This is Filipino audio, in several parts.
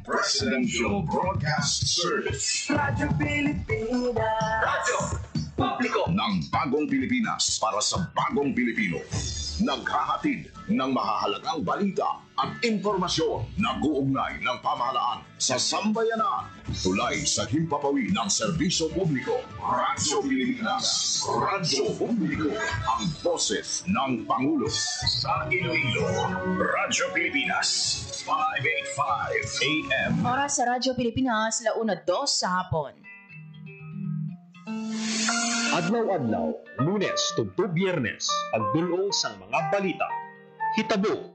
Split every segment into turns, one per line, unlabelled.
Presidential Broadcast Service.
Radyo Pilipinas.
Radyo Publiko ng Bagong Pilipinas para sa Bagong Pilipino. Naghahatid ng mahahalagang balita at impormasyon na guugnay ng pamahalaan sa sambayanan. Tulay sa himpapawid ng serbisyo publiko. Radyo Pilipinas. Radyo Publiko. Ang boses ng Pangulo. Sa Iloilo, Radyo Pilipinas. 585 AM.
Oras sa Radyo Pilipinas, 1:02 sa hapon.
Adlaw-adlaw, Lunes tugtog Biyernes, pagdulong sang mga balita, hitabo,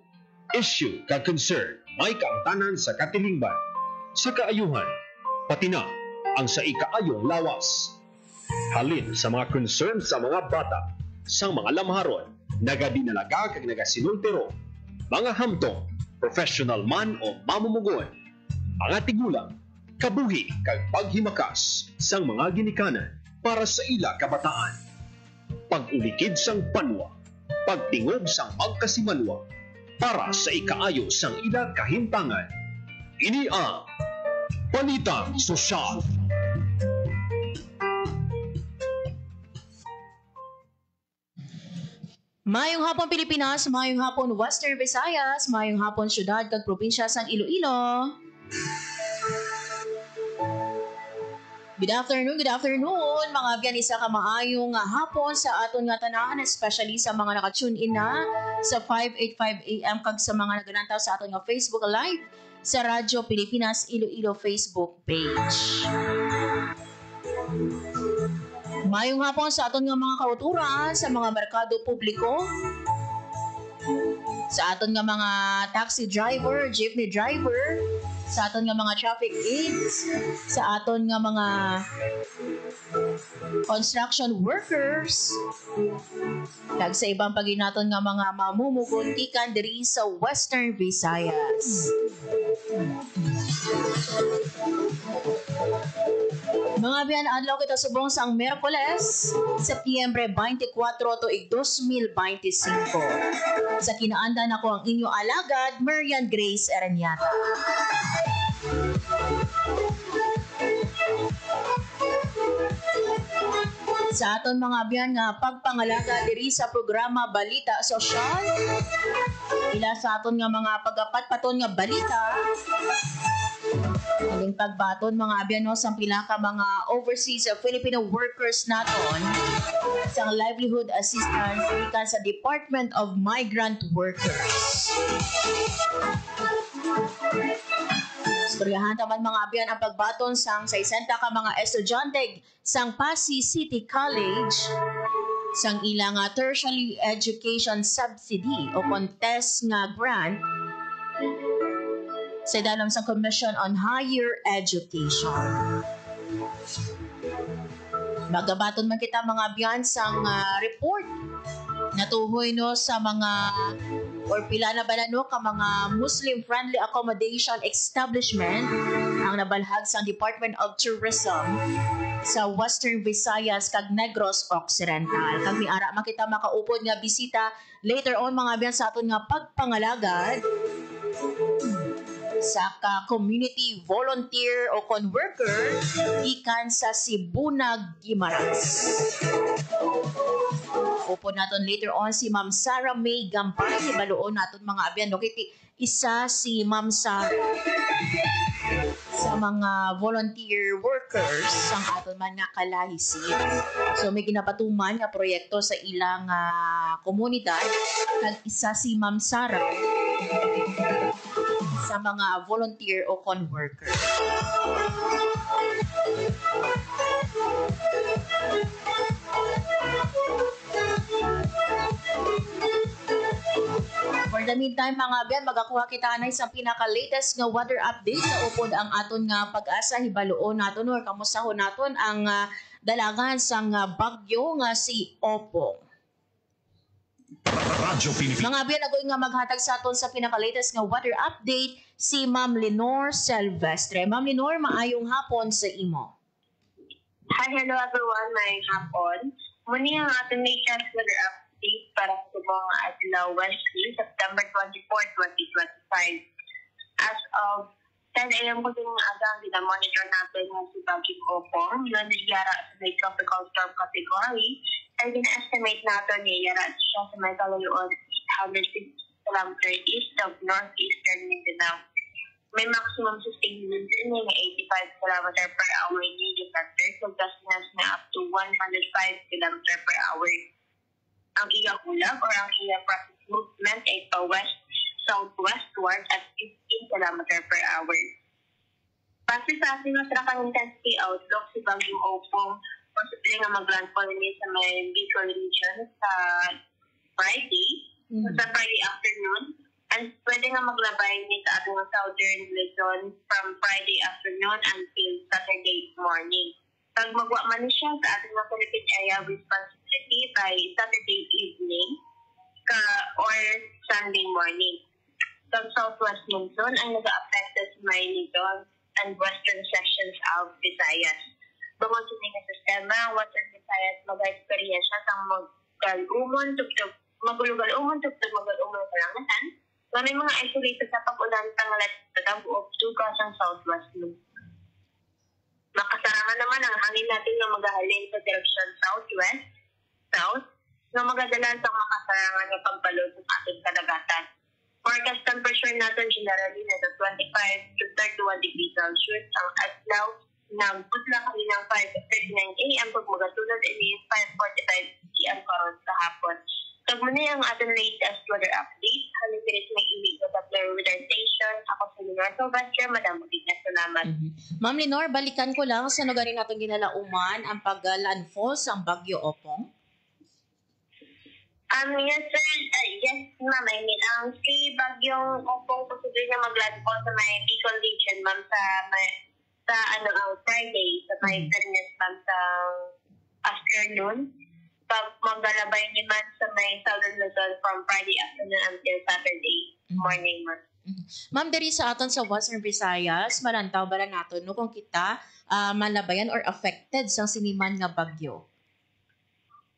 issue kag concern, may kaangtanan sa katilingban, sa kaayuhan, pati na ang sa ikaayong lawas. Halin sa mga concern sa mga bata, sang mga lamharon, nagadinalaga kag nagasinultero, mga hamtong, professional man o mamumugon, mga tigulang, kabuhi kag paghimakas sang mga ginikanan para sa ila kabataan. Pag-ulikid sang banwa, pagtingog sang magkasimanwa, para sa ikaayo sang ila kahimtangan. Ini ang Balitang Sosyal.
Mayong hapon Pilipinas, mayong hapon Western Visayas, mayong hapon syudad kag probinsya sang Iloilo. Good afternoon, mga biyan, isa ka maayong hapon sa aton nga tanan, especially sa mga naka-tune in na sa 585 AM kag sa mga naganantaw sa aton nga Facebook Live sa Radyo Pilipinas Iloilo Facebook page. Mayong hapon sa aton nga mga kauturan sa mga merkado publiko, sa aton nga mga taxi driver, jeepney driver, sa aton nga mga traffic aides, sa aton nga mga construction workers, kag sa ibang paginaton nga mga mamumuguntikan diri sa Western Visayas. Mga biyan, adlaw kita subong sang Miyerkules, Setyembre 24 tuig 2025. Sa kinaandan ako ang inyo alagad, Marian Grace Ereniata. Sa aton mga biyan nga pagpangalaga diri sa programa Balita Sosyal, ila sa aton nga mga pagapatpaton nga balita, aling pagbaton mga abyan no, sa pila ka mga overseas Filipino workers naton sa livelihood assistance ikan sa Department of Migrant Workers. Istoryahan taman mga abyan ang pagbaton sang 60 ka mga estudyante sang Pasig City College sang ilang tertiary education subsidy o contest nga grant sa dalam sa Commission on Higher Education. Magabaton man kita mga biyan sang report natuhoy no sa mga or pila na ba na no ka mga Muslim-friendly accommodation establishment ang nabalhag sa Department of Tourism sa Western Visayas kag Negros Occidental. Kag miara makita makaupod nga bisita later on mga biyan sa aton nga pagpangalagad sa community volunteer o con-worker ikan sa Sibunag, Guimaras. Upo naton later on si Ma'am Sarah May Gampay. Baluon naton mga abyan. No? Isa si Ma'am Sarah sa mga volunteer workers sang aton man nga kalahisin. So may ginapatuman nga proyekto sa ilang komunidad. Kag isa si Ma'am Sarah sa mga volunteer o con-worker. For the meantime, mga biyan, magakuha kita na sa pinaka-latest nga weather update sa upod ang aton nga pag-asa hibaluon naton or kamusahon naton ang dalagan sang bagyo nga si Opong. Mga biyan, agoy nga maghatag sa aton sa pinaka-latest nga weather update si Ma'am Lenore Silvestre. Ma'am Lenore, maayong hapon sa imo.
Hi, hello everyone. Maayong hapon. Muni ang ating latest weather update para sa mga adlaw Wednesday, September 24, 2025. As of 10 a.m. ko din agang dinamonitor natin ng si Bagyong Opong. Yun, yara sa may tropical storm category. Ay gina-estimate natin yara siya sa may kalayuan 850 km east of northeastern Mindanao. May maximum sustained winds in 85 km per hour in the factor, so gustiness na up to 105 km per hour. Ang iyang ulap or ang iyang process movement ay pa-west southwestward at 15 km per hour. Base sa ating matrakang intensity outlook, si Bagyong Opong posibleng nga mag-landfall niya sa may Bicol region sa Friday, sa Friday afternoon, and pwede nga maglabay niya sa ating southern Luzon from Friday afternoon until Saturday morning. Pag magwa man siya sa ating Philippine Area of Responsibility by Saturday evening or Sunday morning. Sa southwest Luzon ang nag-a-affect sa may Luzon and western sections of Visayas. Bukod sa mga sistema, western Visayas mag-experience sa magulugal-umon tugtog kalangasan, na may mga isolated sa pag-ulan tangalat sa buong tuga sa southwest Luzon. Makasarangan naman ang hangin natin na maghahalin sa direction south, na magadala sa makasarangan ng pagbalot sa ating kadagatan. Forecast temperature natin generally na 25 to 31 degrees Celsius. Ang adlaw ng putla kaninang 5:39 a.m. pag magasunod ini 5:45 p.m. karon sa hapon. So muna ang ating latest weather update. Halipirit may iwig sa Tapler Weather Station. Ako si Lenore Sylvester. Madam, na salamat.
Ma'am Lenore, balikan ko lang sa lugar natin ginalauman ang pag-landfall sa Bagyo Opong.
Yes, sir. Yes, ma'am. I mean, ang si Bagyong Opong posible na mag-landfall sa may Bicol region, ma'am, ang Friday, sa may Fairness, ma'am, sa afternoon. Pag maglalabay ni man sa may Southern Luzon from Friday afternoon until Saturday morning, ma'am.
Ma'am, diri sa aton sa Western Visayas, malantaw ba na nato no kung kita malabayan or affected sa siniman nga bagyo?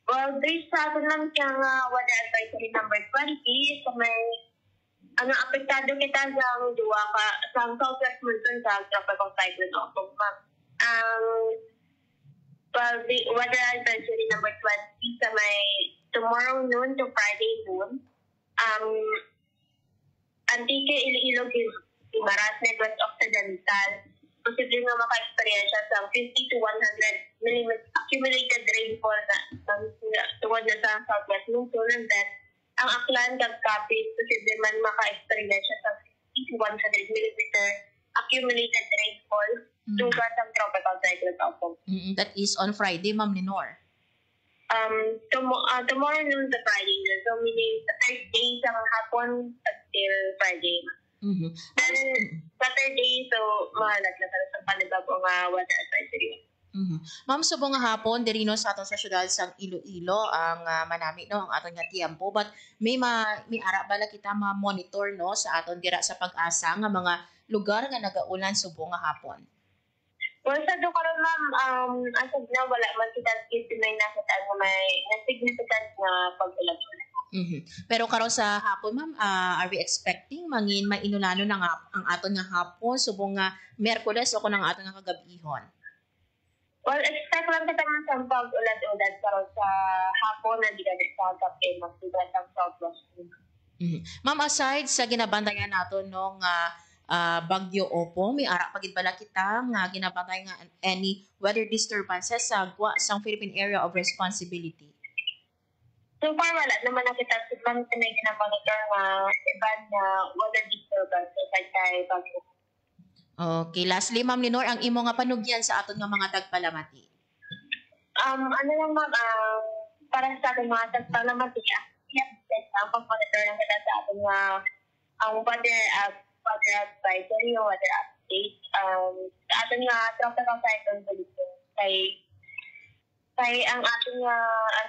Well, based sa atin lang siyang weather advisory number 20, sa may apektado kita sa duwa ka sa southwest Luzon sa tropical cyclone Opong, ma'am. Well, the weather advisory number 20 sa may tomorrow noon to Friday noon, Antique, Iloilo, Guimaras, Negros Occidental, posible nga maka-experience sa 50 to 100 mm accumulated rainfall na tungod na sa southwest Luzon, and then ang Aklan, Cavite, posible man maka-experience sa 50 to 100 mm accumulated rainfall tungod sa tropical cyclone Opong.
That is on Friday, Ma'am Lenore.
Tomorrow noon to Friday noon. So meaning the Thursday sa hapon until Friday. Then Saturday, so mahalat na sa panibago nga weather advisory.
Ma'am, subong nga hapon diri no sa aton sa syudad sang Iloilo ang manami no ang aton nga tiempo, but may ara bala kita ma-monitor no sa aton dira sa Pag-asa nga mga lugar nga nagaulan subong nga hapon.
Well, sa doon karon, ma'am, as of now, wala man kita may nakita nga may significant na pag-ulan.
Pero karon sa hapon, ma'am, are we expecting mangin mainulano na nga ang aton nga hapon subong nga Miyerkules o kunang aton nga kagabihon?
Well, expect lang kita man sa pag-ulan-ulan karon sa hapon na di ka sa gabi magsugat ang southwest.
Ma'am, aside sa ginabantayan naton nung Bagyo Opong, may ara pagid bala kita nga ginabantay nga any weather disturbances sa Philippine Area of Responsibility.
So far, wala naman na kita sa may ginabantay nga iban na weather disturbances kay Bagyo.
Okay, lastly, Ma'am Lenore, ang imo nga panugyan sa aton nga mga tagpalamati.
Ano lang, ma'am, para sa ating mga tagpalamati, ang pag-monitor lang kita sa ating ang weather advisory o weather update. Sa ating nga tropical cyclone bulletin. Kay ang ating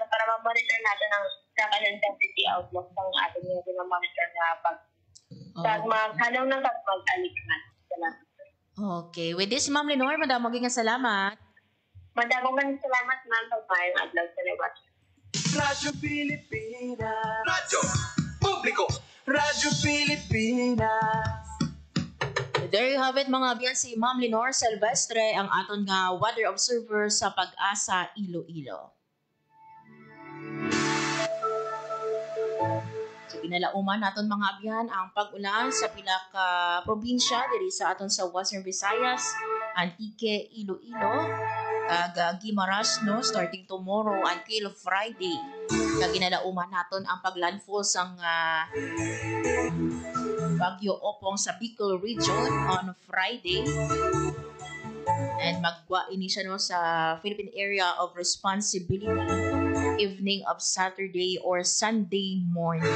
para ma-monitor natin ang travel intensity outlook ng ating nga monitor na maghalaw ng mag-alikman. Salamat.
Okay. With this, Ma'am Lenore, madamog nga salamat.
Madamog salamat, ma'am, pag-mayang adlaw sa labas.
Radyo Pilipinas.
Radyo Publiko.
Radyo Pilipinas.
There you have it mga biyan, si Ma'am Lenore Silvestre, ang aton nga weather observer sa Pag-asa, Iloilo. So ginalauman naton mga biyan ang pag-ulan sa pila ka probinsya diri sa aton sa Western Visayas, Antique, Iloilo, kag Guimaras, no, starting tomorrow until Friday. Kag ginalauman naton ang paglandfall sang Bagyo Opong sa Bicol region on Friday. And magwa ini siya no sa Philippine Area of Responsibility evening of Saturday or Sunday morning.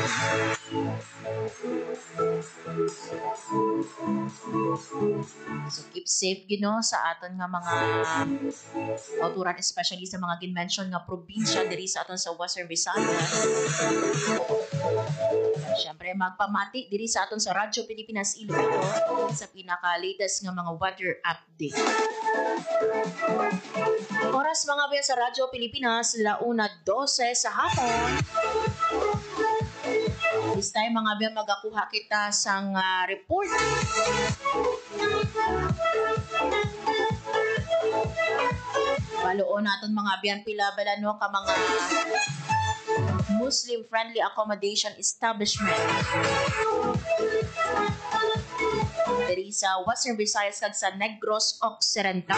So keep safe gino sa aton nga mga auturan, especially sa mga ginmention nga probinsya diri sa aton sa Western Visayas. Siyempre magpamati diri sa aton sa Radyo Pilipinas Iloilo sa pinaka-latest nga mga weather update. Oras mga biya sa Radyo Pilipinas, 1:12 sa hapon. This time mga biya magakuha kita sang report. Baluon naton mga biyan pila balano ka mga Muslim-friendly accommodation establishment diri sa Western Visayas kag sa Negros Occidental.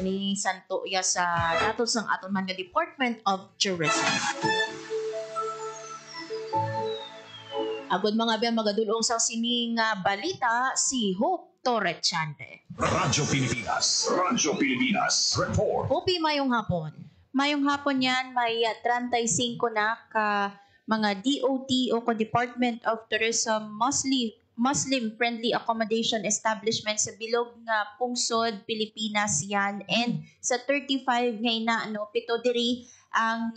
Ini santo ya sa datos ng aton man nga Department of Tourism. Agod mga biyan magadulong sa sining balita si Hope Torrechante.
Radyo Pilipinas. Radyo Pilipinas. Report.
Hope, mayong hapon.
Mayong hapon yan, may 35 na ka mga DOT o Department of Tourism Muslim-friendly accommodation establishment sa bilog nga pungsod Pilipinas yan. And sa 35 ngayon na pito diri ang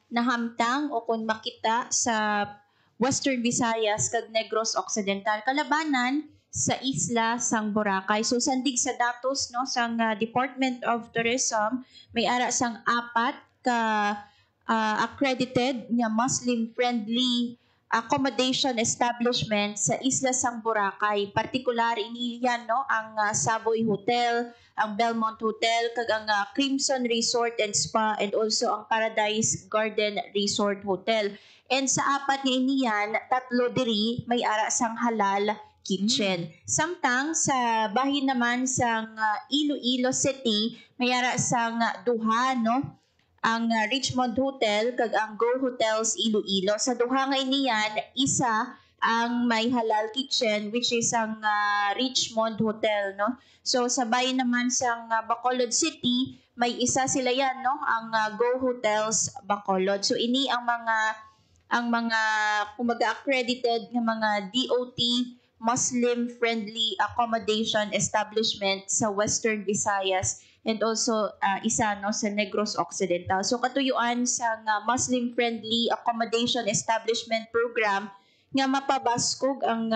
nahamtang o kung makita sa Western Visayas kag Negros Occidental. Kalabanan sa isla sang Boracay. So sandig sa datos no sang Department of Tourism, may ara sang 4 ka accredited nga Muslim friendly accommodation establishment sa isla sang Boracay. Partikular ini yan no ang Savoy Hotel, ang Belmont Hotel kag ang Crimson Resort and Spa, and also ang Paradise Garden Resort Hotel. And sa 4 nga ini yan, 3 diri may ara sang halal kitchen. Samtang sa bahin naman sang Iloilo City, mayara sang duha no, ang Richmond Hotel kag ang Go Hotels Iloilo. Sa duha nga iniyan, isa ang may halal kitchen which is ang Richmond Hotel no. So sa bahin naman sang Bacolod City, may isa sila yan no, ang Go Hotels Bacolod. So ini ang mga kumaga accredited nga mga DOT Muslim-friendly accommodation establishment sa Western Visayas, and also isa no sa Negros Occidental. So katuyuan sa Muslim-friendly accommodation establishment program nga mapabaskog ang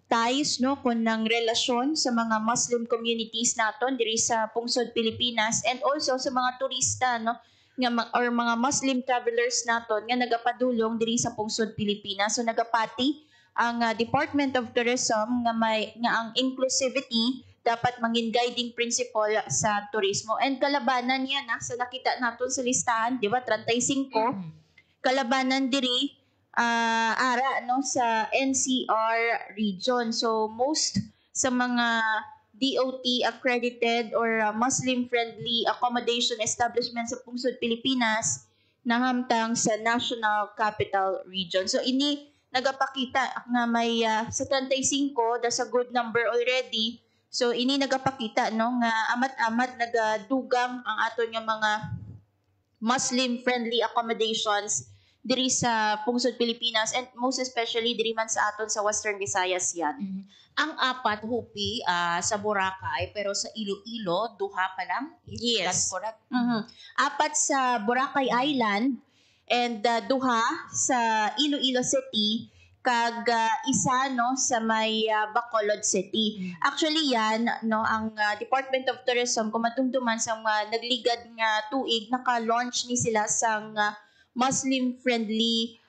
ties no kun ng relasyon sa mga Muslim communities naton diri sa pungsod Pilipinas, and also sa mga turista no nga or mga Muslim travelers naton nga nagapadulong diri sa pungsod Pilipinas. So nagapati ang Department of Tourism nga ang inclusivity dapat mangin guiding principle sa turismo. And kalabanan yan sa nakita naton sa listahan, di ba 35 kalabanan diri ara no sa NCR region. So most sa mga DOT accredited or Muslim friendly accommodation establishment sa pungsod Pilipinas nahamtang sa National Capital Region. So ini nagapakita nga may sa 35, that's a good number already. So ini nagapakita no nga amat-amat nagadugang ang aton nga mga Muslim friendly accommodations diri sa pungsod Pilipinas, and most especially diri man sa aton sa Western Visayas yan.
Ang 4 Hopi sa Boracay, pero sa Iloilo duha pa lang.
Yes.
That's correct.
4 sa Boracay Island, and duha sa Iloilo City, kag isa no sa may Bacolod City. Actually yan no ang Department of Tourism kumatungduman sa nagligad nga tuig naka-launch ni sila sang Muslim friendly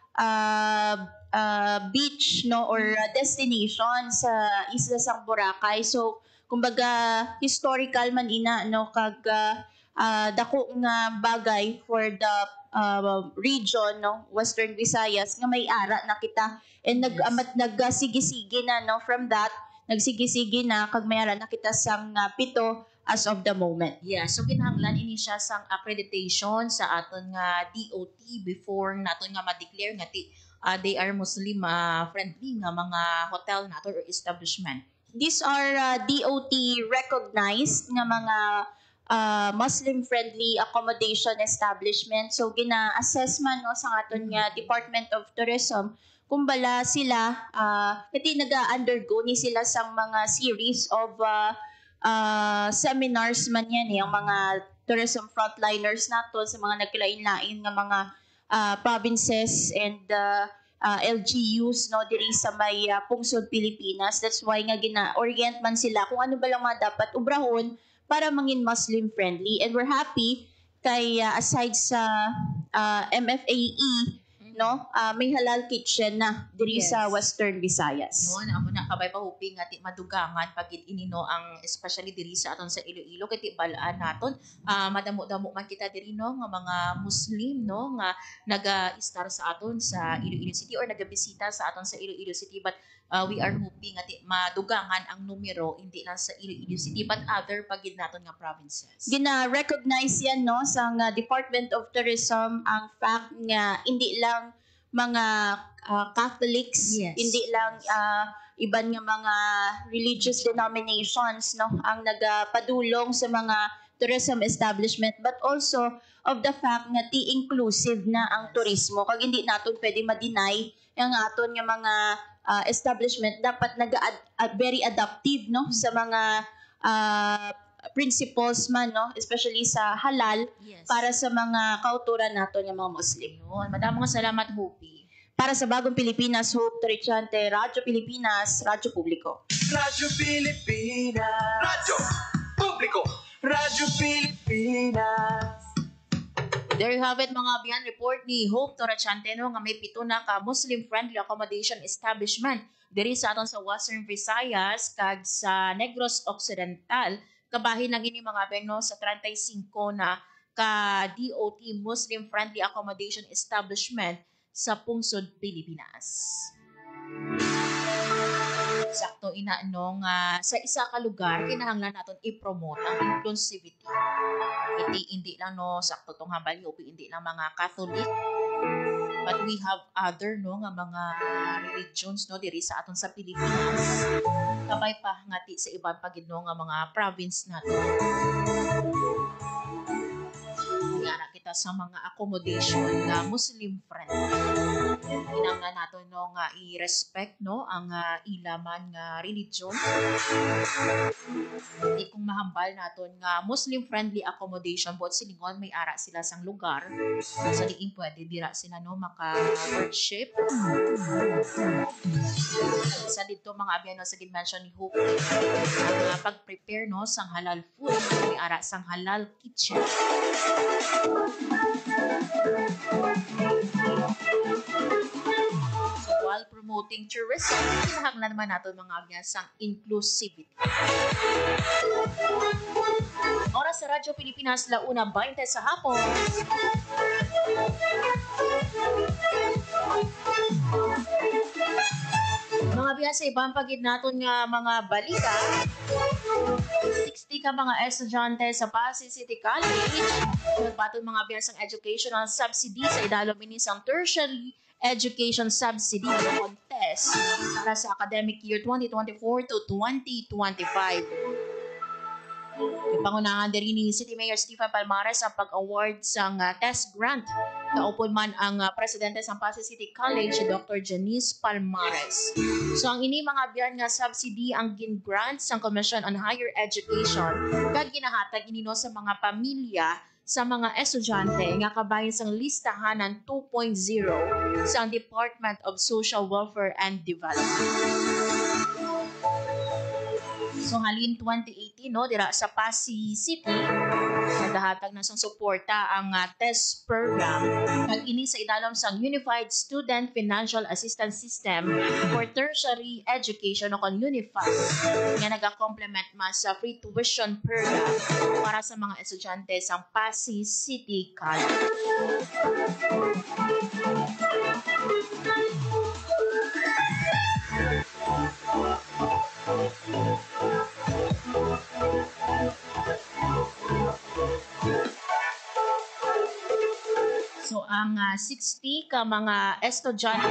beach no or destination sa isla sang Boracay. So kumbaga historical man ina no kag dako nga bagay for the region no Western Visayas nga may ara na kita and nagsigisigi na no from that nagsigisigi na kag may ara na kita sang pito as of the moment.
Yeah, so kinahanglan ini siya sang accreditation sa aton nga DOT before naton nga ma-declare nga they are Muslim friendly nga mga hotel nato or establishment.
These are DOT recognized nga mga Muslim-friendly accommodation establishment. So, gina-assess man no, sa aton nga Department of Tourism kung bala sila, kasi nag-undergo ni sila sa mga series of seminars man yan, yung mga tourism frontliners nato sa mga nagkilain-lain nga mga provinces and LGUs no diri sa may pungsod Pilipinas. That's why nga gina-orient man sila kung ano ba lang mga dapat ubrahon para mangin Muslim friendly. And we're happy kay aside sa MFAE no may halal kitchen na diri sa Western Visayas.
Noon amo na kabay pa huping nga ti madugangan pagid ini no ang especially diri sa aton sa Iloilo kay ti balaan naton madamo-damo man kita diri no nga mga Muslim no nga naga-star sa aton sa Iloilo City or nagabisita sa aton sa Iloilo City, but we are hoping nga madugangan ang numero hindi lang sa Iloilo City but other pagid naton nga provinces.
Gina-recognize yan no sa Department of Tourism ang fact nga hindi lang mga Catholics, hindi lang iban nga mga religious denominations no ang nagapadulong sa mga tourism establishment, but also of the fact nga inclusive na ang turismo kag hindi naton pwede ma-deny ang aton nga mga establishment dapat very adaptive no sa mga principles man no especially sa halal para sa mga kauturan naton nga mga Muslim.
Yun, madamong salamat Hopi.
Para sa Bagong Pilipinas, Hope Torichante, Radyo Pilipinas, Radyo Publiko.
Radyo Pilipinas. Radyo Publiko. Radyo Pilipinas.
There you have it mga biyan, report ni Hope Torachante no nga may 7 na ka Muslim-friendly accommodation establishment diri sa aton sa Western Visayas kag sa Negros Occidental. Kabahin na gini mga biyan no sa 35 na ka DOT Muslim-friendly accommodation establishment sa pungsod Pilipinas. Sakto ina no nga sa isa ka lugar kinahanglan naton i-promote ang inclusivity. Hindi lang no sakto tong hambal hindi lang mga Catholic, but we have other no nga mga religions no diri sa aton sa Pilipinas. Kabay pa ngati sa ibang pagid no nga mga province naton. Ngara kita sa mga accommodation na Muslim friendly. Kinahanglan naton no nga i-respect no ang ilaman nga religion. Hindi kung mahambal naton nga Muslim friendly accommodation buot silingon may ara sila sang lugar sa diin pwede dira sila no maka-worship. Sa dito mga abyan no sa mention ni Hope ang pag-prepare no sang halal food may ara sang halal kitchen. So while promoting tourism, kinahanglan naman natin mga abyan sang inclusivity. Oras sa Radyo Pilipinas, 1:20 sa hapon. Mga biya sa ibang pagid naton nga mga balita, 60 ka mga estudyante sa Pasig City College nagbatod mga biya sang educational subsidy sa idalom ini sang tertiary education subsidy contest para sa academic year 2024 to 2025. Ipangunahan diri ni City Mayor Stephen Palmares ang pag-award sang test grant. Kaupod man ang presidente sa Pasig City College, Dr. Janice Palmares. So ang ini mga biyan nga subsidy ang gin-grant sang Commission on Higher Education kag ginahatag inino sa mga pamilya sa mga estudyante nga kabahin sang listahan ng 2.0 sa Department of Social Welfare and Development. So halin 2018 City, no, dira sa Pasig City, nagahatag na sang suporta ang TESS program kag ini sa idalom sang Unified Student Financial Assistance System for Tertiary Education o kon Unified nga naga-complement man sa free tuition program para sa mga estudyante sa Pasig City College. So ang 60 ka mga estudyante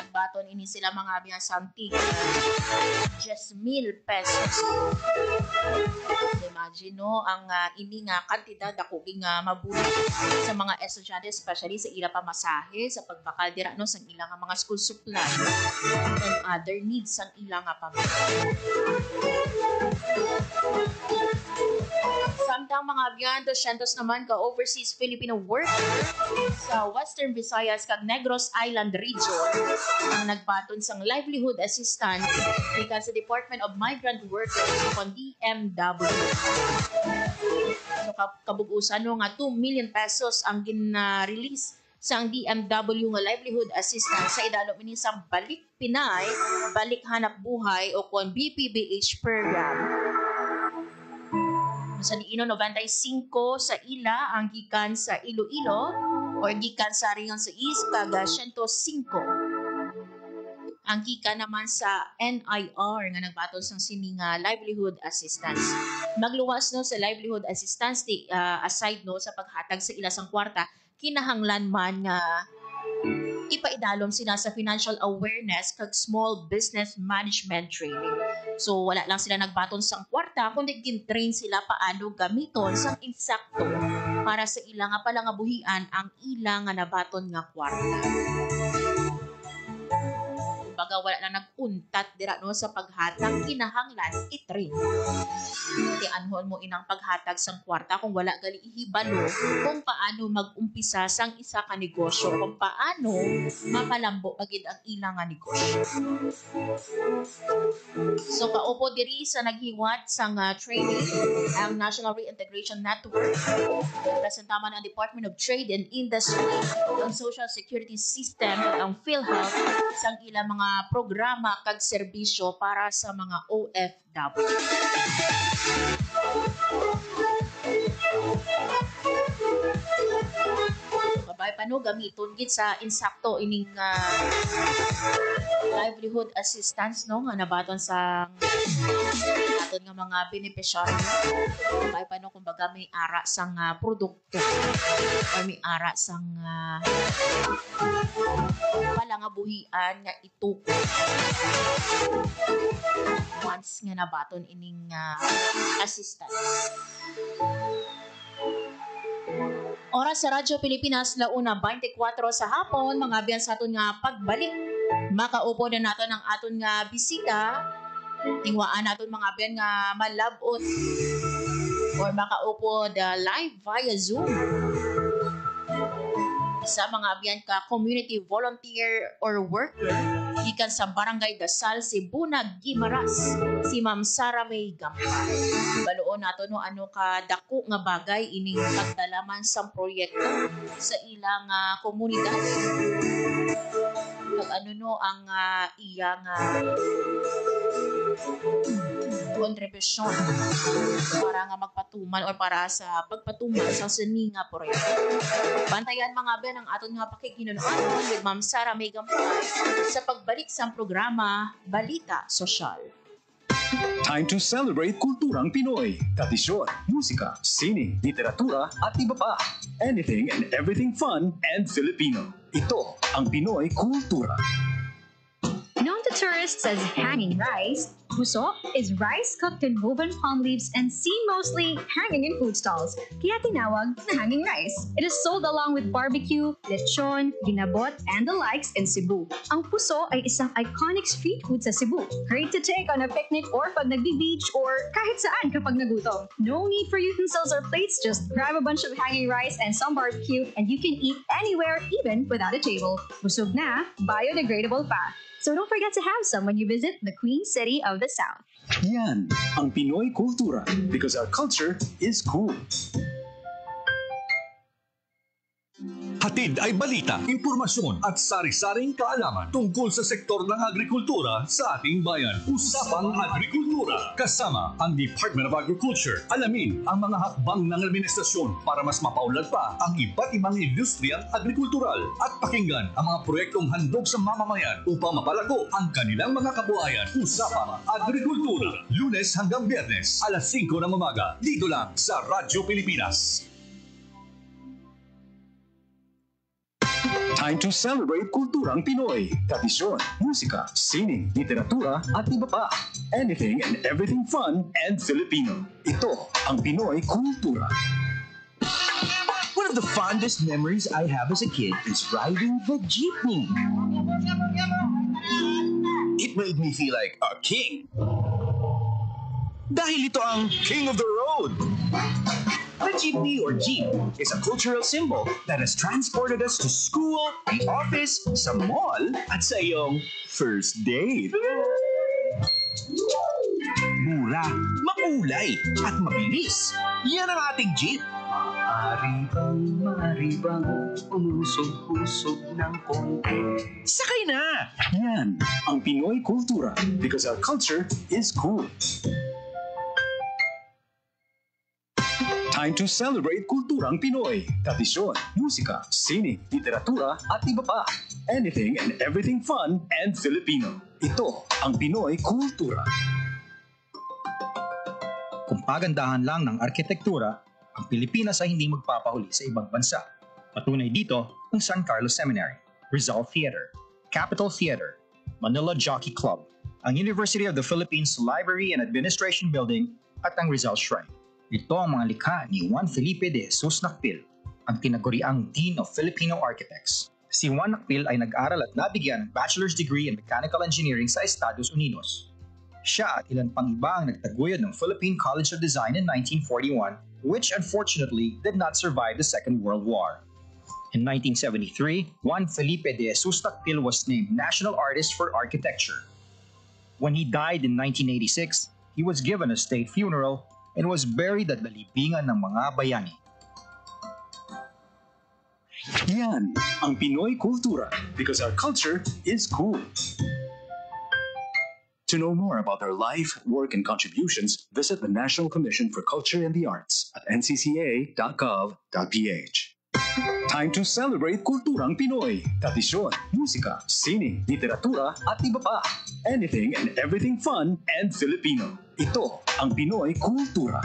nagbaton ini sila mga biyasang tig 10,000 pesos. Imagine no ang ini nga kantidad ako nga mabuhi sa mga estudyante, especially sa ila pamasahe, sa pagbakal dira no sang ilang mga school supply and other needs sang ilang pamilya. Samtang mga biyan, 200 naman ka overseas Filipino worker sa Western Visayas kag Negros Island region ang nagbaton sang livelihood assistance gikan sa Department of Migrant Workers o DMW. So kabug-usan no nga 2 million pesos ang gina-release sa ang DMW nga livelihood assistance sa idalom ini sa Balik Pinay, Balik Hanap Buhay o kon BPBH program. Sa diino 95 sa ila ang gikan sa Iloilo o gikan sa Rion sa East kag 105 ang gikan naman sa NIR nga nagbaton sang sining livelihood assistance. Magluwas no sa livelihood assistance aside no sa paghatag sa ila sang kwarta, kinahanglan man nga ipaidalom sila sa financial awareness kag small business management training. So wala lang sila nagbaton sang kwarta kundi gin-train sila paano gamiton sang insakto para sa ilang nga palangabuhian ang ilang nga nabaton nga kwarta. Kumbaga wala na nag-untat dira no sa paghatag, kinahanglan i-train. Di anhon mo inang paghatag sang kwarta kung wala gali ihibalo kung paano mag-umpisa sang isa ka negosyo, kung paano mapalambo agid ang ilang nga negosyo. So kaupo diri sa naghiwat sang training ang National Reintegration Network, representaman ang Department of Trade and Industry, ang Social Security System, ang PhilHealth sang ilang mga programa kag serbisyo para sa mga OFW. Kabay pa no gamiton gid sa insakto ining livelihood assistance no nga nabaton sa aton nga mga beneficiary. Kabay pa no kumbaga may ara sang produkto o may ara sang palangabuhian nga ituko once nga nabaton ining assistance. Oras sa Radyo Pilipinas, 1:24 sa hapon, mga biyan sa aton nga pagbalik. Makaupo na naton ang aton nga bisita. Tingwaan naton mga biyan nga malabot or makaupo live via Zoom. Isa mga biyan ka community volunteer or worker gikan sa Barangay Dasal, Sibunag, Guimaras, si Ma'am Sara May Gampar. Baluon nato no ano ka dako nga bagay ining pagdalaman sa proyekto sa ilang komunidad. Kag ano no ang iyang kontribusyon para nga magpatuman or para sa pagpatuman sa sining nga proyekto. Bantayan mga ben ang aton nga pakikinunaon with Ma'am Sara May Gampar sa pagbalik sa programa Balita Sosyal.
Time to celebrate kulturang Pinoy. Tradisyon, musika, sining, literatura at iba pa. Anything and everything fun and Filipino. Ito ang Pinoy Kultura.
Known to tourists as hanging rice, puso is rice cooked in woven palm leaves and seen mostly hanging in food stalls, kaya tinawag na hanging rice. It is sold along with barbecue, lechon, ginabot, and the likes in Cebu. Ang puso ay isang iconic street food sa Cebu. Great to take on a picnic or pag nagbi-beach or kahit saan kapag nagutom. No need for utensils or plates, just grab a bunch of hanging rice and some barbecue and you can eat anywhere, even without a table. Busog na, biodegradable pa. So don't forget to have some when you visit the Queen City of the South.
Yan ang Pinoy kultura because our culture is cool.
Hatid ay balita, impormasyon at sari-saring kaalaman tungkol sa sektor ng agrikultura sa ating bayan. Usapang Agrikultura kasama ang Department of Agriculture. Alamin ang mga hakbang ng administrasyon para mas mapaunlad pa ang iba't ibang industriyang agrikultural at pakinggan ang mga proyektong handog sa mamamayan upang mapalago ang kanilang mga kabuhayan. Usapang Agrikultura, Lunes hanggang Biyernes, alas 5 ng umaga, dito lang sa Radyo Pilipinas.
Time to celebrate kulturang Pinoy. Tradisyon, musika, sining, literatura at iba pa. Anything and everything fun and Filipino. Ito ang Pinoy kultura.
One of the fondest memories I have as a kid is riding the jeepney. It made me feel like a king. Dahil ito ang King of the Road. The jeepney or jeep is a cultural symbol that has transported us to school, the office, sa mall, at sa iyong first date. Mura, makulay, at mabilis. Yan ang ating jeep. Maaari bang umusog-usog ng konti? Sakay na!
Yan ang Pinoy kultura because our culture is cool. Time to celebrate kulturang Pinoy. Tradisyon, musika, sining, literatura at iba pa. Anything and everything fun and Filipino. Ito ang Pinoy kultura.
Kung pagandahan lang ng arkitektura, ang Pilipinas ay hindi magpapahuli sa ibang bansa. Patunay dito ang San Carlos Seminary, Rizal Theater, Capitol Theater, Manila Jockey Club, ang University of the Philippines Library and Administration Building at ang Rizal Shrine. Ito ang mga likha ni Juan Felipe de Jesus Nakpil, ang tinaguriang Dean of Filipino Architects. Si Juan Nakpil ay nag-aral at nabigyan ng bachelor's degree in mechanical engineering sa Estados Unidos. Siya at ilan pang iba ang nagtaguyod ng Philippine College of Design in 1941, which unfortunately did not survive the Second World War. In 1973, Juan Felipe de Jesus Nakpil was named National Artist for Architecture. When he died in 1986, he was given a state funeral and was buried at the libingan ng mga bayani.
Yan ang Pinoy kultura because our culture is cool. To know more about their life, work, and contributions, visit the National Commission for Culture and the Arts at ncca.gov.ph. Time to celebrate kulturang Pinoy. Tradisyon, musika, sining, literatura at iba pa. Anything and everything fun and Filipino. Ito ang Pinoy kultura.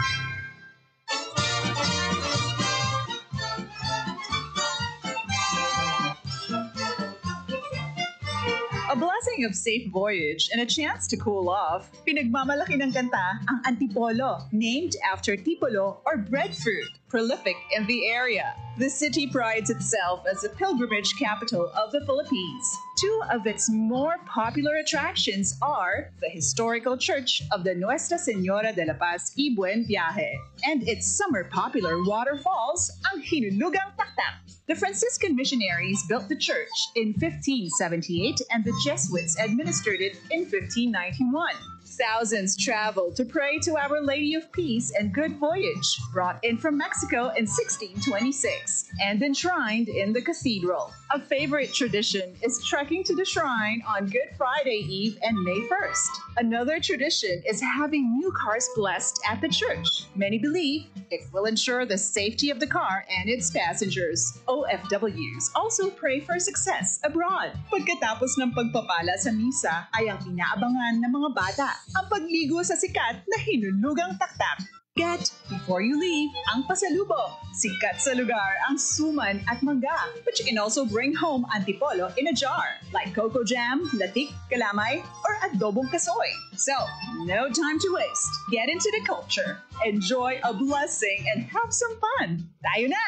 A blessing of safe voyage and a chance to cool off, pinagmamalaki ng kanta ang Antipolo, named after tipolo or breadfruit, prolific in the area. The city prides itself as the pilgrimage capital of the Philippines. Two of its more popular attractions are the historical church of the Nuestra Señora de la Paz y Buen Viaje and its summer popular waterfalls, ang Hinulugang Taktak. The Franciscan missionaries built the church in 1578 and the Jesuits administered it in 1591. Thousands traveled to pray to Our Lady of Peace and Good Voyage, brought in from Mexico in 1626 and enshrined in the cathedral. A favorite tradition is trekking to the shrine on Good Friday Eve and May 1st. Another tradition is having new cars blessed at the church. Many believe it will ensure the safety of the car and its passengers. OFWs also pray for success abroad. Pagkatapos ng pagpapala sa misa ay ang inaabangan ng mga bata ang pagligo sa sikat na Hinulugang Taktak. Get, before you leave, ang pasalubong. Sikat sa lugar ang suman at mangga, but you can also bring home antipolo in a jar, like cocoa jam, latik, kalamay, or adobong kasoy. So, no time to waste. Get into the culture, enjoy a blessing, and have some fun. Tayo na!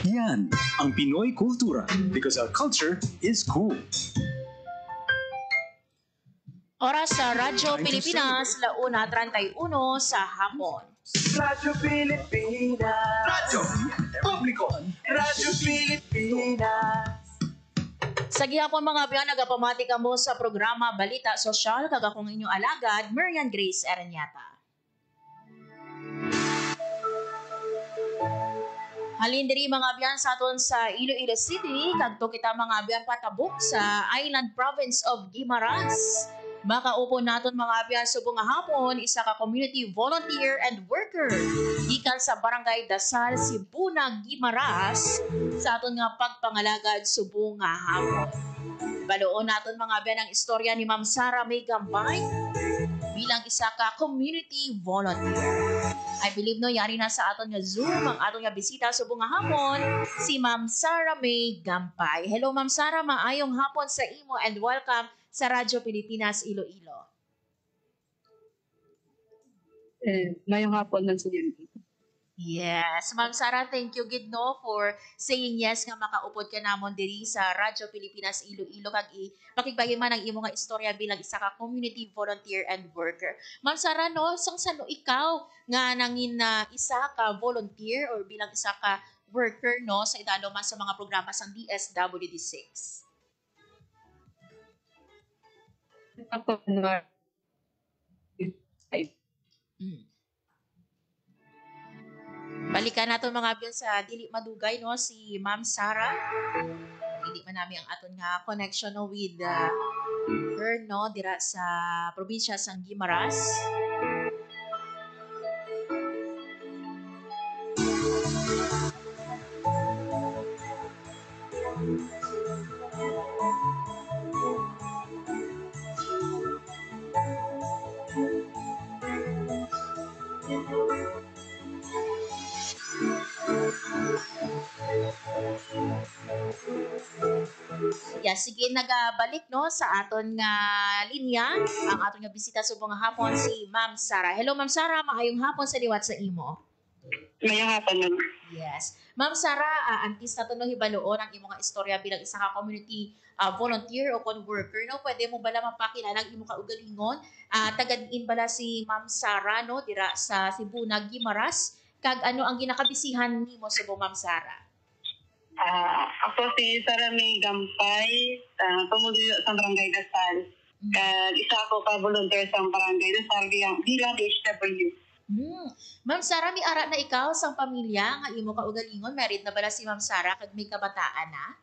Yan ang Pinoy kultura because our culture is cool.
Oras sa Radyo Pilipinas, 1:31 sa hapon.
Radyo Pilipinas. Radyo Publiko. Radyo Pilipinas.
Sa gihapon mga biyan, nagapamati ka mo sa programa Balita Sosyal, kag akong inyong alagad, Marian Grace Aranyata. Halin diri mga biyan sa aton sa Iloilo City, kadto kita mga biyan patabok sa Island Province of Guimaras. Makaupo naton mga biyan subong nga hapon isa ka community volunteer and worker gikan sa Barangay Dasal, Sibuna, Guimaras sa aton nga pagpangalagad subong nga hapon. Baluon naton mga biyan ang istorya ni Ma'am Sara May Gambay bilang isa ka community volunteer. I believe no yari na sa aton nga Zoom ang aton nga bisita subong nga hapon si Ma'am Sara May Gampay. Hello Ma'am Sara, maayong hapon sa imo and welcome sa Radyo Pilipinas Iloilo.
Ngayong hapon ng sinyan.
Yes, Ma'am Sara, thank you gid no for saying yes nga makaupod ka namon diri sa Radyo Pilipinas Iloilo kag pakigbayi man ang imo nga istorya bilang isa ka community volunteer and worker. Ma'am Sara, no, sano ikaw nga nangin na isa ka volunteer or bilang isa ka worker no sa idalo man sa mga programa sa DSWD6?
Ako na
Balikan nato mga biyan sa dili madugay no si Ma'am Sara. Hindi man namin ang aton nga connection no with her no dira sa probinsya sang Guimaras. Yeah, sige nagabalik no sa aton nga linya ang aton nga bisita subong nga hapon si Ma'am Sara. Hello Ma'am Sara, maayong hapon sa liwat sa imo.
Ngayong hapon nun.
Yes. Ma'am Sara, antis na to no hibaluon ang imo nga istorya bilang isa ka community volunteer o worker no. Pwede mo bala mapakilala ang imo kaugalingon? Taga-diin bala si Ma'am Sara no dira sa Sibuna, Guimaras. Kag ano ang ginakabisihan nimo subong Ma'am Sara?
Ako si Sara May Gampay, pumulo sa Barangay Dasal. Isa ako ka-volunteer sa Barangay Dasal bilang HW.
Ma'am Sara, may ara na ikaw sa pamilya nga imo kaugalingon? Married na bala si Ma'am Sara kag may kabataan na?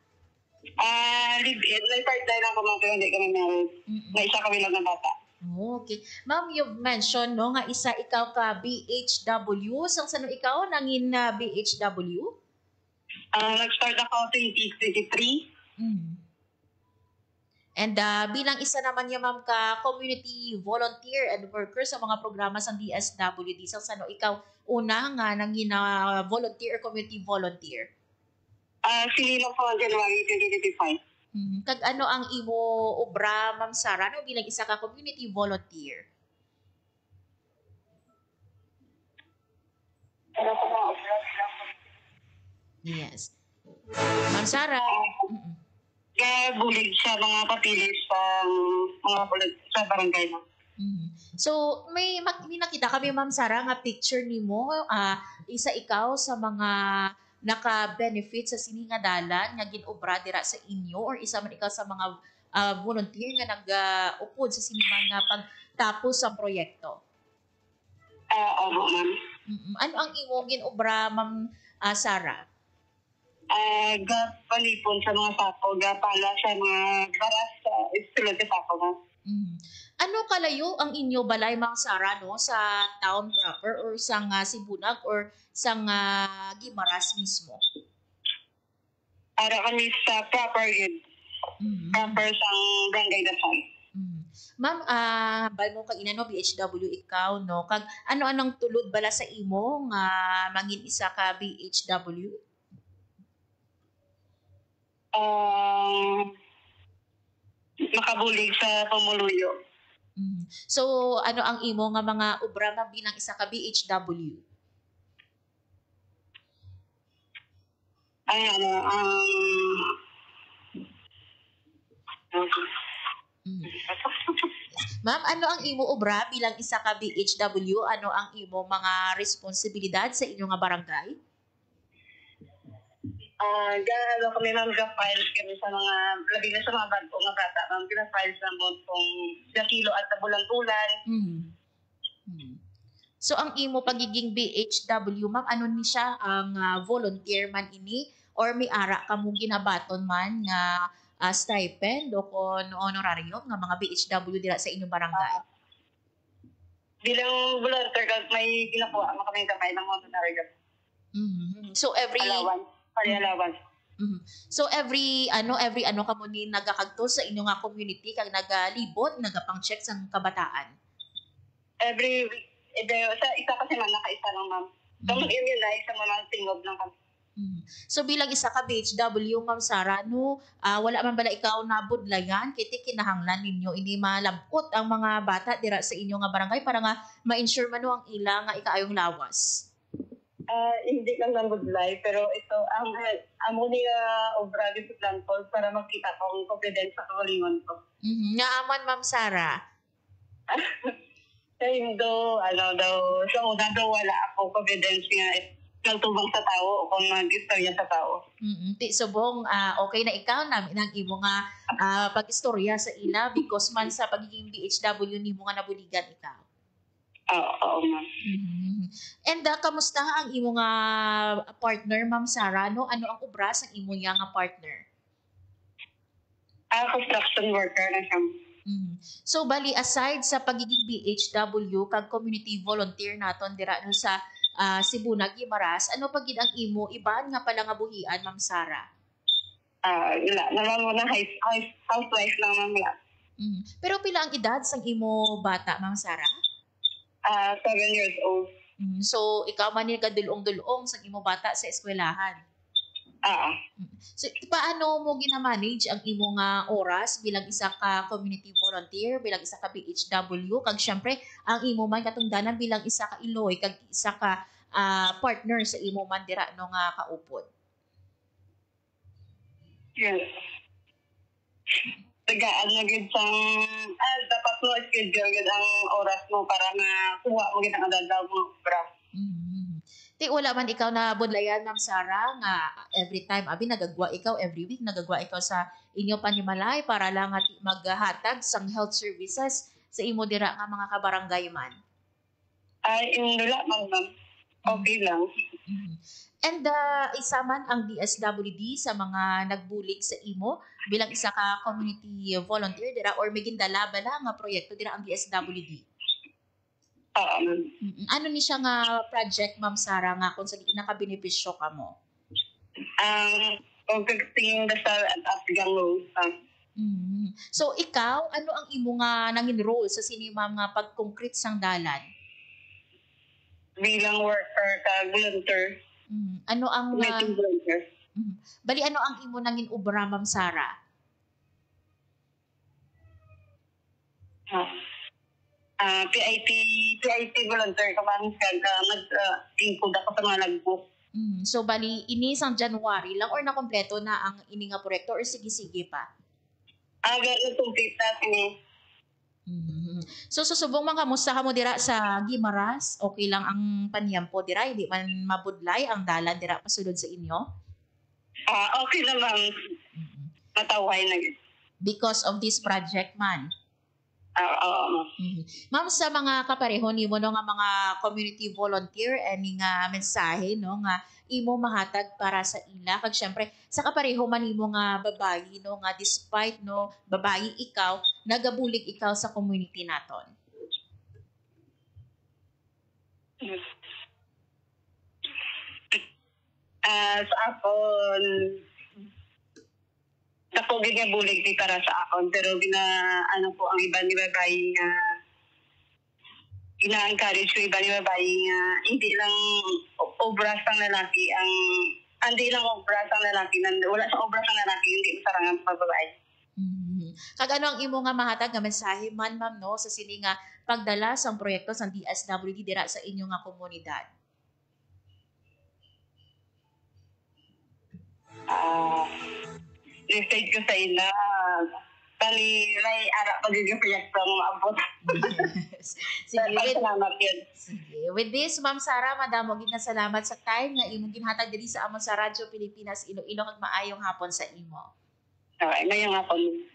Live-in. May part-time ako mga pero hindi kami married. May isa kami lang na bata.
Okay. Ma'am, you've mentioned no nga isa ikaw ka BHW. Sano ikaw nangin na BHW?
Nag-start ako 2023.
And bilang isa naman niya ma'am ka community volunteer and worker sa mga programa sa DSWD, sano ikaw una nga nangin na volunteer or community volunteer?
Silino po January 2025.
Kag ano ang imo obra Ma'am Sara no bilang isa ka community volunteer? Yes. Ma'am Sara.
Kaya bulig sa mga papilis sa mga bulig sa barangay na.
So, may nakita kami Ma'am Sara nga picture nimo, isa ikaw sa mga naka-benefit sa sini nga dalan nga ginobra dira sa inyo or isa man ikaw sa mga volunteer nga nag-upod sa sini nga pagtapos sa proyekto?
Oo, ma'am.
Ano ang imo ginobra Ma'am Sara?
Palipon sa mga sako, pala sa mga baras sa sulod sa sako mo.
Ano kalayo ang inyo balay Ma'am Sara no sa town proper or sa Sibunag or sa Guimaras mismo?
Ara kami sa proper yun. Proper sa Barangay Dasal.
Ma'am, bal mo kag inano BHW ikaw no kag ano-anong tulod bala sa imo nga mangin isa ka BHW?
Makabulig sa pamuluyo.
So, ano ang imo nga mga obra nga bilang isa ka BHW? Ma'am, ano ang imo obra bilang isa ka BHW? Ano ang imo mga responsibilidad sa inyo nga barangay?
Gano'n kami ma'am files kami sa mga, labi na sa mga bago nga bata, ma'am, files na mo kung dakilo at bulan-bulan.
So ang imo pagiging BHW, ma'am, ano ni siya ang volunteer man ini or may ara ka mong ginabaton man nga stipend o kon honorarium nga mga BHW dira sa inyong barangay?
Bilang volunteer, may ginakuha mo kami kamay ng honorarium.
So every
allowance.
So every ano kamo ni nagakagto sa inyong nga community kag nagalibot nagapang-check sang kabataan?
Every week. Sa isa kasi man, nakaisa lang ma'am. So mag-email na isa mo lang tingob lang kami.
So bilang isa ka BHW, Ma'am Sara, wala man bala ikaw na budlayan, kiti kinahanglan ninyo, hindi malabot ang mga bata dira sa inyo nga barangay para nga ma-ensure man ang ila nga ikaayong lawas?
Hindi lang ng budlay, pero ito, amo niya obra sa plan call para makita kong confidence sa kalingon ko.
Nga aman, Ma'am Sara?
Same daw, sa una daw wala ako confidence nga nagtubang sa tao o kung mag-istorya sa tao.
Ti subong, okay na ikaw namin ang imo nga pag-istorya sa ila because man sa pagiging BHW ni mo nga nabuligan ikaw.
Oo, ma'am.
And kamusta ang imo nga partner, Ma'am Sara? Ano ang obras ang imo nga partner?
Construction worker na siya.
So bali aside sa pagiging BHW kag community volunteer naton dira sa Cebu Gimaras, ano pagid ang imo iban nga pala nga buhian, Ma'am Sara?
Wala naman mo na housewife lang ma'am.
Pero pila ang edad sang imo bata, Ma'am Sara?
7 years old.
So ikaw man ni kadulong-dulong sang imo bata sa eskwelahan? So, paano mo gina-manage ang imo nga oras bilang isa ka community volunteer, bilang isa ka BHW, kag syempre ang imo man katungdanan bilang isa ka Iloy, kag isa ka partner sa imo man dira no nga kaupod?
Yes. Tagaan na gid sang dapat mo schedule gid ang oras mo para makuha mo gid ang adlaw mo obra.
Ti wala man ikaw na budlayan, Ma'am Sara, nga every time nagagwa ikaw, every week nagagwa ikaw sa inyo panimalay para lang maghatag sang health services sa imo dira nga mga kabarangay man?
Wala man, ma'am. Okay lang.
And isa man ang DSWD sa mga nagbulig sa imo bilang isa ka community volunteer dira or may gindala bala nga proyekto dira ang DSWD? Ano ni siya nga project, Ma'am Sara, nga kung saan nakabenepisyo ka mo?
Pagkatingin dasal at apgang road.
So ikaw, ano ang imo nga nang-enroll sa sinimam nga pag-concrete sang dalan?
Bilang worker ka, volunteer.
Ano ang
volunteer.
Bali ano ang imo nangin ubra, Ma'am Sara?
PIT volunteer ka man ka nag-include ako sa mga nag-book.
So bali ini sang January lang or nakompleto na ang ini nga proyekto or sige-sige pa?
Nag-complete na sini.
So susubong man kamusta ka mo dira sa Gimaras? Okay lang ang paniyampo dira, hindi man mabudlay ang dalan dira pasulod sa inyo?
Okay naman. Mataway na yun.
Because of this project man? Ma'am, sa mga kapareho nimo no nga mga community volunteer ani nga mensahe no nga imo mahatag para sa ila kag syempre sa kapareho man nimo nga babayi no nga despite no babayi ikaw nagabulig ikaw sa community naton?
Sa akon ako ginabulig di para sa akon pero po ang iba ni babae nga ina-encourage ko iba ni babae nga hindi lang obra sang lalaki hindi lang obra sang lalaki wala sa obra sang lalaki hindi masarangan sa babae.
Kag ano ang imo nga mahatag nga mensahe man, ma'am, no sa sini nga pagdala sang proyekto sang DSWD dira sa inyo nga komunidad?
Message ko sa ila Bali, may ara pagiging proyekto ang maabot.
Sige,
Salamat yun.
sige. With this, Ma'am Sara, madamo gid na salamat sa time nga imong ginhatag diri sa amon sa Radyo Pilipinas Iloilo kag maayong hapon sa imo.
Okay, ngayong hapon.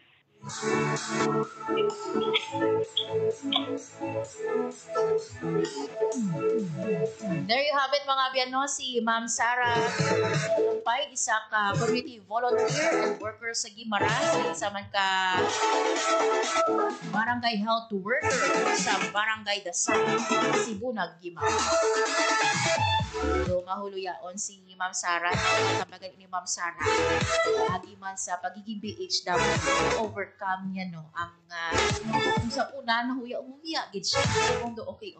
There you have it mga biyano, si Ma'am Sara Lumpay, isa ka community volunteer and worker sa Guimaras, isa man ka barangay health worker sa Barangay Dasal, Cebu, Guimaras. So, mahuluyaon si Ma'am Sara, tabagan ni Ma'am Sara, lagi man sa pagiging BHW, overcome niya no, ang kung sa una, nahuya-umuya, gid siya, kung do okay.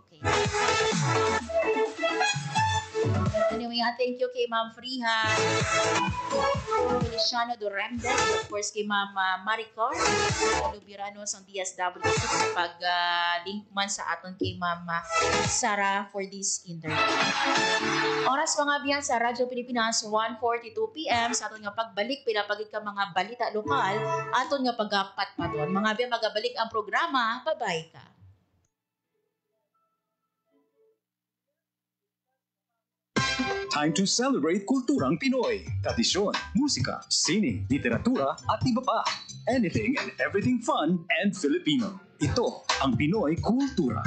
Anyway, thank you kay Ma'am Friha, Feliciano Duremdes, of course kay Ma'am Maricor, Lubirano sa DSW sa pag-link man sa aton kay Ma'am Sara for this interview. Oras mga biyan sa Radyo Pilipinas, 1:42 p.m. sa aton nga pagbalik, pinapagid ka mga balita lokal, aton nga pagpatpaton. Mga biyan, magabalik ang programa, bye-bye ka.
Time to celebrate kulturang Pinoy. Tradisyon, musika, sining, literatura at iba pa. Anything and everything fun and Filipino. Ito ang Pinoy Kultura.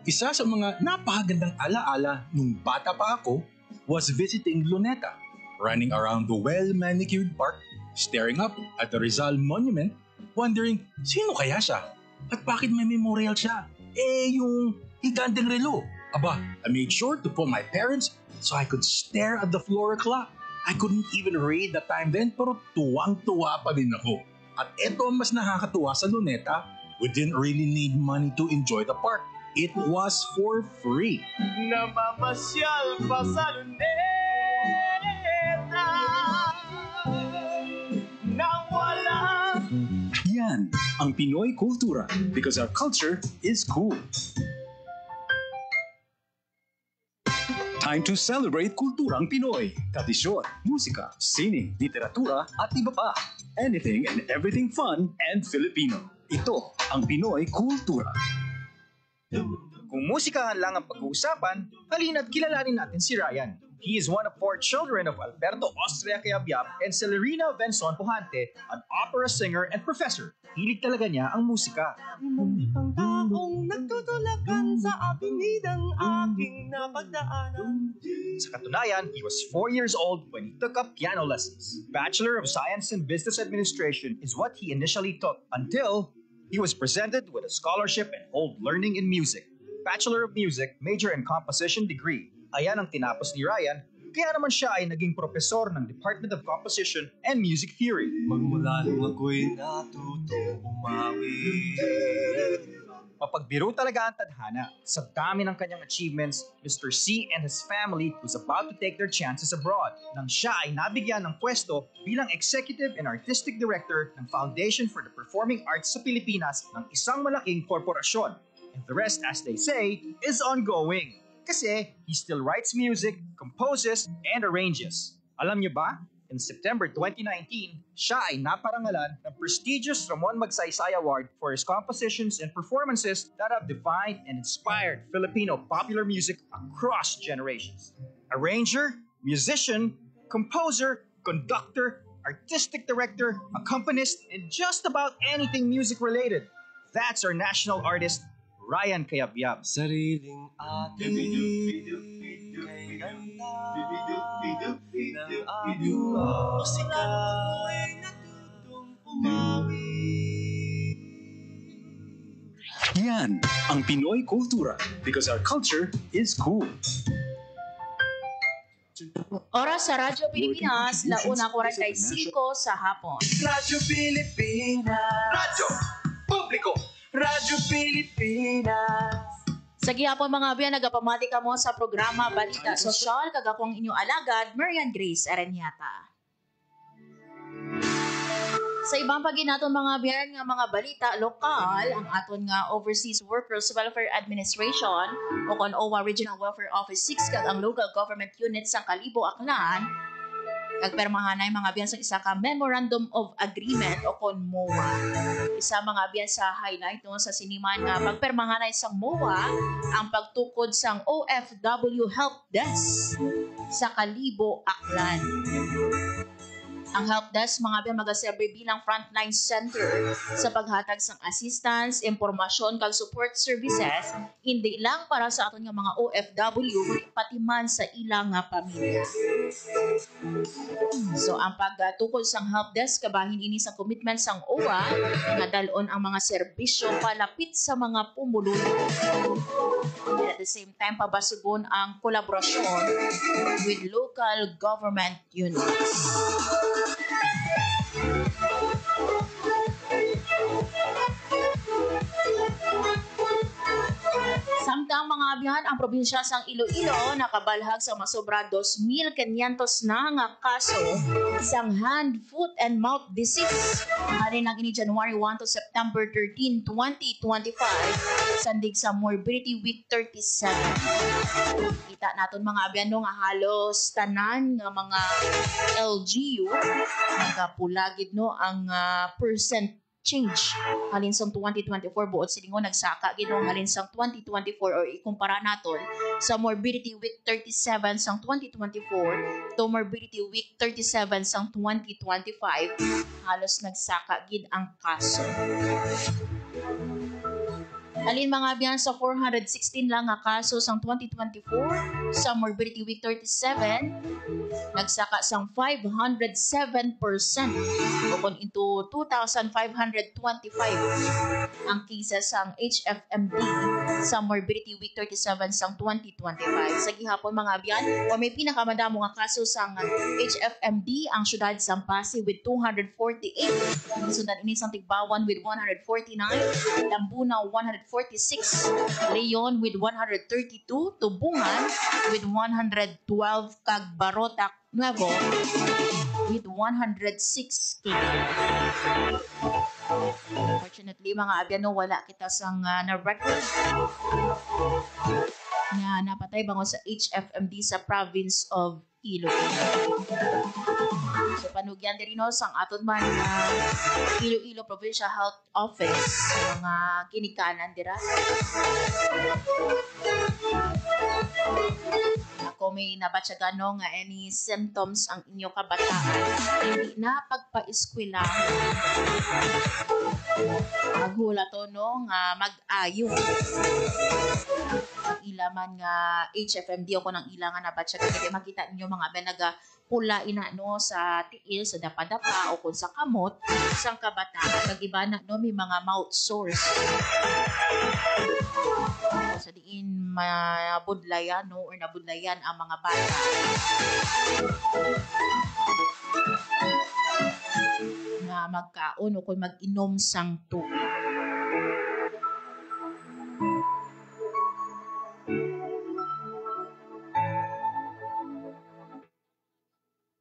Isa sa mga napakagandang alaala nung bata pa ako was visiting Luneta, running around the well-manicured park, staring up at the Rizal Monument, wondering sino kaya siya at bakit may memorial siya. Yung higanteng relo. Aba, I made sure to pull my parents so I could stare at the floor clock. I couldn't even read the time then, pero tuwang-tuwa pa din ako. At ito ang mas nakakatuwa sa Luneta, we didn't really need money to enjoy the park. It was for free.
Namamasyal pa sa Luneta nang wala.
Yan ang Pinoy Kultura because our culture is cool. Time to celebrate kulturang Pinoy. Tradisyon, musika, sining, literatura at iba pa. Anything and everything fun and Filipino. Ito ang Pinoy Kultura.
Kung musika lang ang pag-uusapan, halina't kilalanin natin si Ryan. He is one of 4 children of Alberto Austria Cayabyab and Celerina Benzon Pujante, an opera singer and professor. Hilig talaga niya ang musika.
Limang taong nagtutulakan sa avenidang aking napagdaanan.
Sa katunayan, he was 4 years old when he took up piano lessons. Bachelor of Science in Business Administration is what he initially took until he was presented with a scholarship in Old Learning in Music. Bachelor of Music, major in Composition degree. Ayan ang tinapos ni Ryan, kaya naman siya ay naging propesor ng Department of Composition and Music Theory.
Magmula nung ako'y natutong umawi.
Mapagbiro talaga ang tadhana. Sa dami ng kanyang achievements, Mr. C and his family was about to take their chances abroad nang siya ay nabigyan ng pwesto bilang Executive and Artistic Director ng Foundation for the Performing Arts sa Pilipinas ng isang malaking korporasyon. And the rest, as they say, is ongoing. Kasi he still writes music, composes, and arranges. Alam niyo ba? In September 2019, siya ay naparangalan ng prestigious Ramon Magsaysay Award for his compositions and performances that have defined and inspired Filipino popular music across generations. Arranger, musician, composer, conductor, artistic director, accompanist, and just about anything music-related. That's our national artist, Ryan Cayabyab.
Sariling ating kay ganda ng aming musika ay natutong umawi.
Yan ang Pinoy Kultura because our culture is cool.
Oras sa Radyo Pilipinas, 1:45 sa hapon.
Radyo Pilipinas. Radyo Publiko. Radyo Pilipinas.
Sa gihapon mga biyan, nagapamati ka mo sa programa Balita Sosyal, kagakong inyong alagad, Marian Grace Aranyata. Sa ibang paginaton mga biyan nga mga balita lokal, ang aton nga Overseas Workers Welfare Administration o kon OWA Regional Welfare Office 6 kag ang local government unit sa Kalibo, Aklan, Nagpermahanay mga biyan sa isa ka Memorandum of Agreement o kon MOA. Isa mga biyan sa highlight no sa siniman nga pagpermahanay sang MOA ang pagtukod sang OFW Help Desk sa Kalibo, Aklan. Ang help desk mga biyan magaserbe bilang frontline center sa paghatag sang assistance, impormasyon kag support services hindi lang para sa aton nga mga OFW pati man sa ilang nga pamilya. So ang pagtukod sang help desk kabahin ini sa commitment sang OWA nga dalon ang mga serbisyo palapit sa mga pumuluyo. At the same time pabasugon ang kolaborasyon with local government units. Samtang mga abiyan, ang probinsya sang Iloilo nakabalhag sa masobra 2,500 na nga kaso sang hand, foot, and mouth disease. Hari nang ini January 1 to September 13, 2025, sandig sa Morbidity Week 37. Kita naton mga abiyan no nga halos tanan nga mga LGU nagapulagid no ang percent change halin sang 2024 buot silingon nagsaka gid ang halin sang 2024 or ikumpara naton sa Morbidity Week 37 sang 2024 to Morbidity Week 37 sang 2025 halos nagsaka gid ang kaso. Halin mga biyan sa 416 lang nga kaso sang 2024 sa Morbidity Week 37 nagsaka sang 507% o kung into 2,525 ang cases sang HFMD sa Morbidity Week 37 sang 2025. Sa gihapon mga biyan o may pinakamadamo nga kaso sang HFMD ang syudad sang Pasig with 248, sundan ini sang Tigbawan with 149, Lambuna 146, Leon with 132, Tubungan with 112, kag Barotac Nuevo with 106 cases. Unfortunately mga abyano wala kita sang na-record na napatay bango sa HFMD sa province of Iloilo. So panugyan din no sang aton man Iloilo Provincial Health Office mga ginikanan dira. Ako may nabatsagan no nga any symptoms ang inyo kabataan hindi na pagpa-eskwela maghula to no nga mag-ayo ilaman nga HFMD ako ng ilangan nabatsagan kaya makita ninyo mga benaga pula ina no sa tiil sa dapa-dapa o kung sa kamot sang kabataan kagiba na no may mga mouth sores sa diin mabudlayan no or nabudlayan ang mga bata. Nga magkaon o kung mag-inom sang tubig.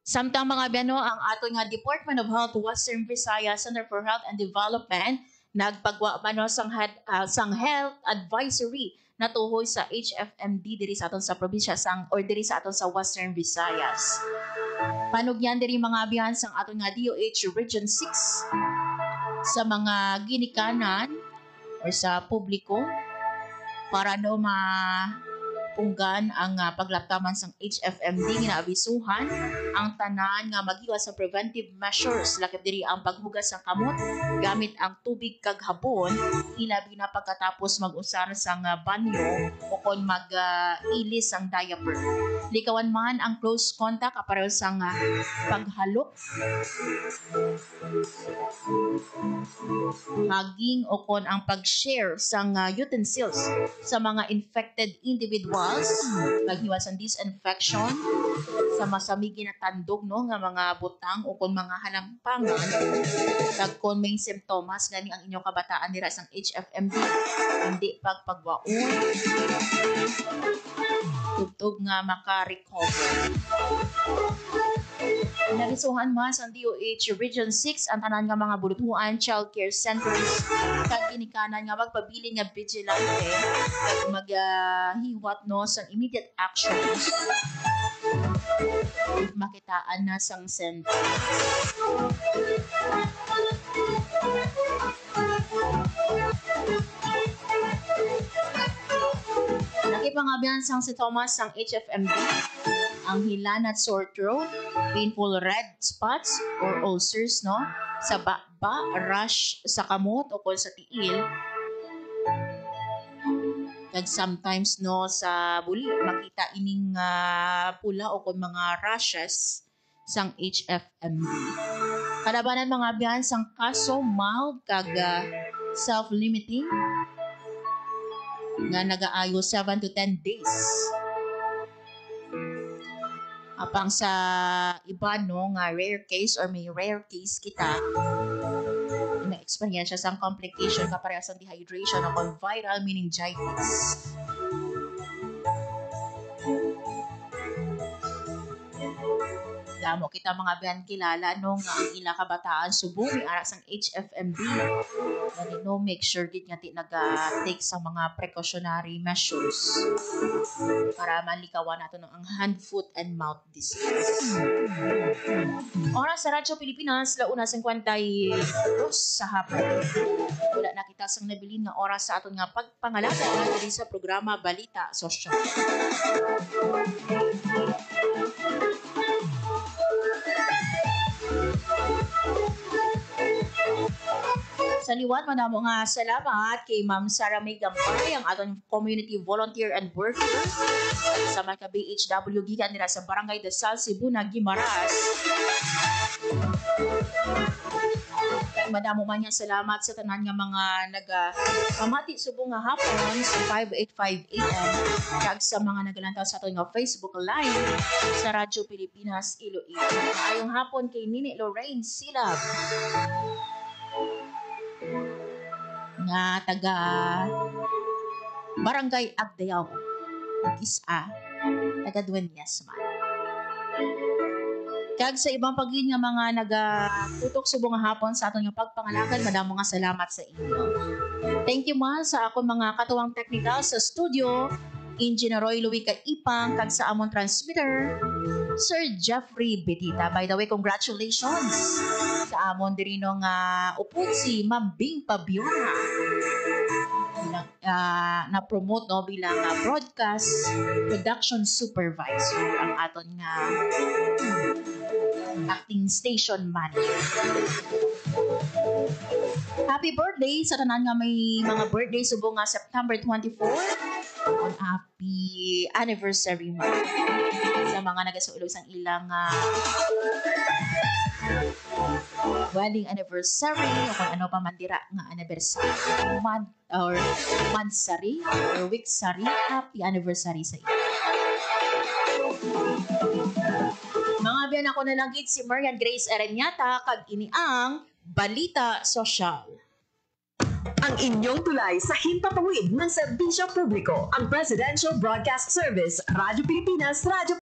Samtang mga biyano, ang ato nga Department of Health Western Visayas Center for Health and Development nagpagwa mano sang health advisory na tuhoy sa HFMD diri sa aton sa probinsya sang or diri sa aton sa Western Visayas. Panugyan diri mga abiyan sang aton nga DOH Region 6 sa mga ginikanan or sa publiko para no punggan ang paglaptaman sang HFMD ginaabisuhan ang tanan nga maghiwas sa preventive measures lakip diri ang paghugas sa kamot gamit ang tubig kag habon ilabi na pagkatapos mag-usar sang banyo o kon mag-ilis ang diaper. Likawan man ang close contact aparel sang paghalo hugging o kon ang pag-share sang utensils sa mga infected individuals maghiwas ang disinfection sa masamigi na tandog no nga mga butang o kung mga halampangan kag kung may simptomas gani ang inyong kabataan dira sang HFMD hindi pagpagwaon tugtog nga maka-recover. Narisuhan mas ang DOH Region 6 ang tanan nga mga bulutuan, child care centers kag ginikanan nga magpabilin nga vigilante kag maghiwat no sa immediate actions makitaan na sang sentence. Nakipangabihan sang si Thomas sang HFMD, ang hilan at sore throat, painful red spots or ulcers, no? Sa baba, rash sa kamot o kung sa tiil. Kag sometimes, no, sa buli, makita ining pula o kung mga rashes sang HFMD. Kalabanan mga biyan sang kaso mild kag self-limiting nga nagaayo 7 to 10 days. Apang sa iba, no, nga rare case or may rare case kita na experience sang complication kaparehas ang dehydration o kung viral meningitis. Damo kita mga biyan kilala no nga ang ila kabataan subong ni ara sang HFMD. Dali no make sure gid nga ti naga-take sa mga precautionary measures para malikawan nato no ang hand, foot and mouth disease. Oras sa Radyo Pilipinas, 1:52 sa hapon. Wala na kita sang nabilin nga oras sa aton nga pagpangalaga diri sa programa Balita Sosyal. Sa liwan, manamo nga salamat kay Ma'am Sara May Gampay, ang aton community volunteer and worker sa mga BHW gikan nila sa Barangay Dasal, Cebu, Gimaras. Madamo man niya salamat sa tanan nga mga pamati subong nga hapon sa 5:85 AM kag sa mga nagalantaw sa aton nga Facebook Live sa Radyo Pilipinas Iloilo. Maayong hapon kay Nini Lorraine Silab nga taga Barangay Agdayaw, Isa, taga Dueñas man. Kag sa ibang pagin nga mga nagatutok subong nga hapon sa aton nga pagpangalakan, madamo nga salamat sa inyo. Thank you man sa akong mga katuwang technical sa studio, Engineer Roy Louie Kaipang, kag sa amon transmitter, Sir Jeffrey Betita. By the way, congratulations sa amon dirino nga upod si Ma'am Bing Pabiona. Na-promote no bilang broadcast production supervisor ang aton nga acting station manager. Happy birthday sa tanan nga may mga birthday subong nga September 24. Happy anniversary mo sa mga nagasuulog sang ilang wedding anniversary o kung ano pa mandira nga anniversary or monthsary or weeksary. Happy anniversary sa iyo. Mga biyan ako nalangit si Marian Grace Areñata kag ini ang Balita Sosyal.
Ang inyong tulay sa himpapawid ng serbisyo publiko, ang Presidential Broadcast Service, Radyo Pilipinas, Radyo